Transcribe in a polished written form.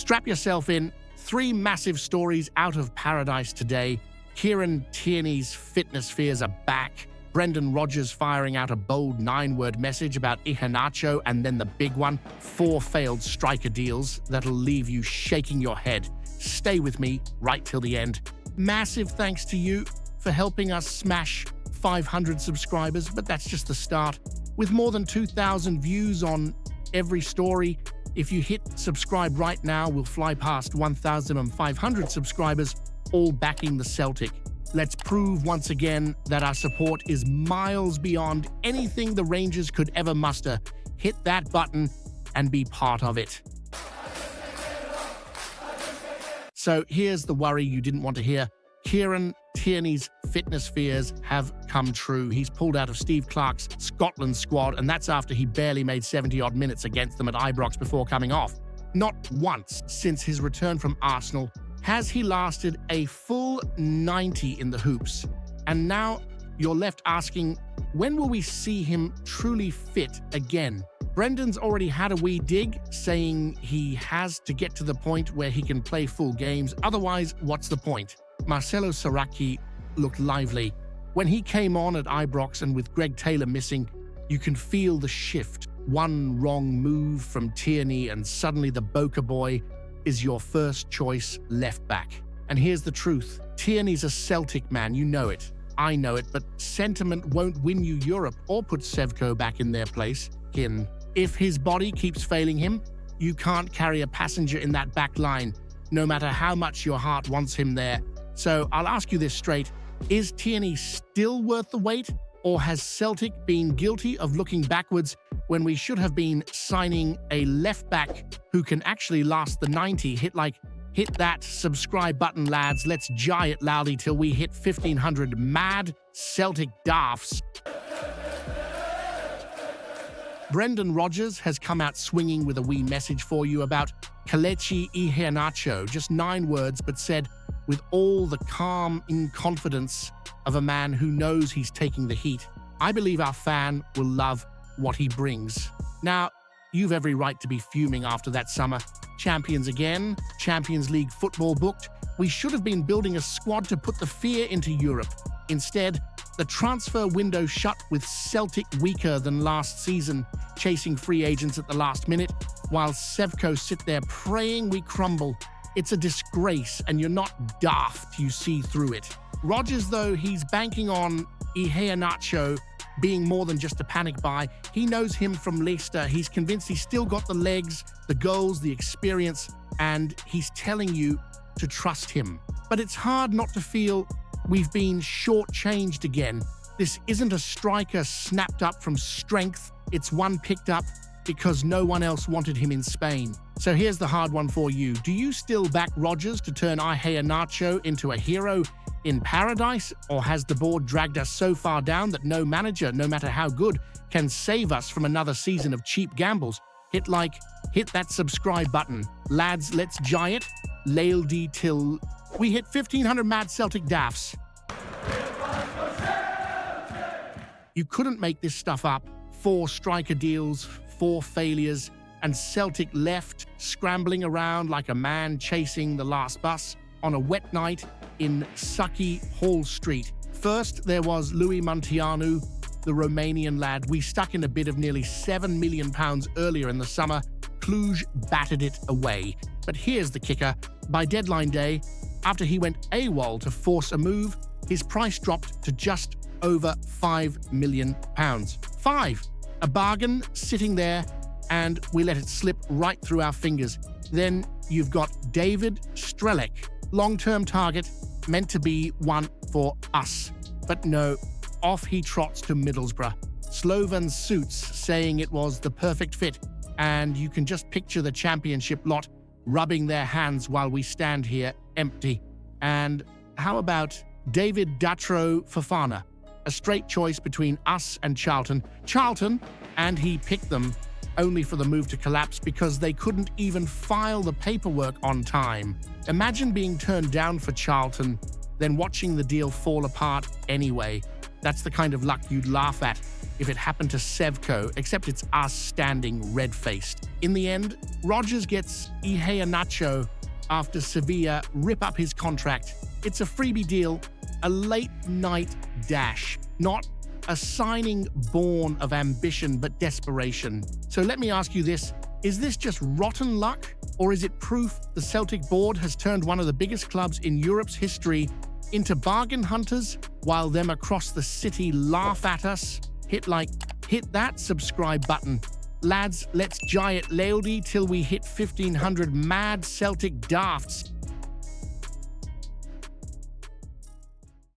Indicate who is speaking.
Speaker 1: Strap yourself in. 3 massive stories out of paradise today. Kieran Tierney's fitness fears are back. Brendan Rodgers firing out a bold 9-word message about Iheanacho, and then the big one, 4 failed striker deals that'll leave you shaking your head. Stay with me right till the end. Massive thanks to you for helping us smash 500 subscribers, but that's just the start. With more than 2,000 views on every story, if you hit subscribe right now, we'll fly past 1,500 subscribers, all backing the Celtic. Let's prove once again that our support is miles beyond anything the Rangers could ever muster. Hit that button and be part of it. So here's the worry you didn't want to hear. Kieran Tierney's fitness fears have come true. He's pulled out of Steve Clarke's Scotland squad, and that's after he barely made 70-odd minutes against them at Ibrox before coming off. Not once since his return from Arsenal has he lasted a full 90 in the hoops. And now you're left asking, when will we see him truly fit again? Brendan's already had a wee dig, saying he has to get to the point where he can play full games. Otherwise, what's the point? Marcelo Saracchi looked lively. When he came on at Ibrox and with Greg Taylor missing, you can feel the shift. One wrong move from Tierney and suddenly the Boca boy is your first choice left back. And here's the truth. Tierney's a Celtic man, you know it. I know it, but sentiment won't win you Europe or put Sevco back in their place. If his body keeps failing him, you can't carry a passenger in that back line, no matter how much your heart wants him there. So I'll ask you this straight. Is Tierney still worth the wait? Or has Celtic been guilty of looking backwards when we should have been signing a left back who can actually last the 90? Hit that subscribe button, lads. Let's jay it loudly till we hit 1,500 mad Celtic daffs. Brendan Rodgers has come out swinging with a wee message for you about Kelechi Iheanacho. Just 9 words, but said with all the calm confidence of a man who knows he's taking the heat. I believe our fan will love what he brings. Now, you've every right to be fuming after that summer. Champions again, Champions League football booked. We should have been building a squad to put the fear into Europe. Instead, the transfer window shut with Celtic weaker than last season, chasing free agents at the last minute, while Sevco sit there praying we crumble. It's a disgrace, and you're not daft, you see through it. Rodgers, though, he's banking on Iheanacho being more than just a panic buy. He knows him from Leicester. He's convinced he's still got the legs, the goals, the experience, and he's telling you to trust him. But it's hard not to feel we've been shortchanged again. This isn't a striker snapped up from strength. It's one picked up because no one else wanted him in Spain. So here's the hard one for you. Do you still back Rodgers to turn Iheanacho into a hero in paradise? Or has the board dragged us so far down that no manager, no matter how good, can save us from another season of cheap gambles? Hit that subscribe button. Lads, let's jay it. Laildy till we hit 1,500 mad Celtic daffs. You couldn't make this stuff up. 4 striker deals, 4 failures, and Celtic left scrambling around like a man chasing the last bus on a wet night in sucky Hall Street. First, there was Louis Munteanu, the Romanian lad. We stuck in a bid of nearly £7 million earlier in the summer. Cluj battered it away. But here's the kicker. By deadline day, after he went AWOL to force a move, his price dropped to just over £5 million. 5! A bargain sitting there, and we let it slip right through our fingers. Then you've got David Strelec, long-term target, meant to be one for us. But no, off he trots to Middlesbrough. Slovan Suits saying it was the perfect fit, and you can just picture the championship lot rubbing their hands while we stand here empty. And how about David Datro Fofana? A straight choice between us and Charlton. Charlton, and he picked them only for the move to collapse because they couldn't even file the paperwork on time. Imagine being turned down for Charlton, then watching the deal fall apart anyway. That's the kind of luck you'd laugh at. if it happened to Sevco, except it's us standing red-faced. In the end, Rodgers gets Iheanacho after Sevilla rip up his contract. It's a freebie deal, a late-night dash, not a signing born of ambition but desperation. So let me ask you this, is this just rotten luck, or is it proof the Celtic board has turned one of the biggest clubs in Europe's history into bargain hunters while them across the city laugh at us? Hit that subscribe button. Lads, let's jay it loudly till we hit 1,500 mad Celtic dafts.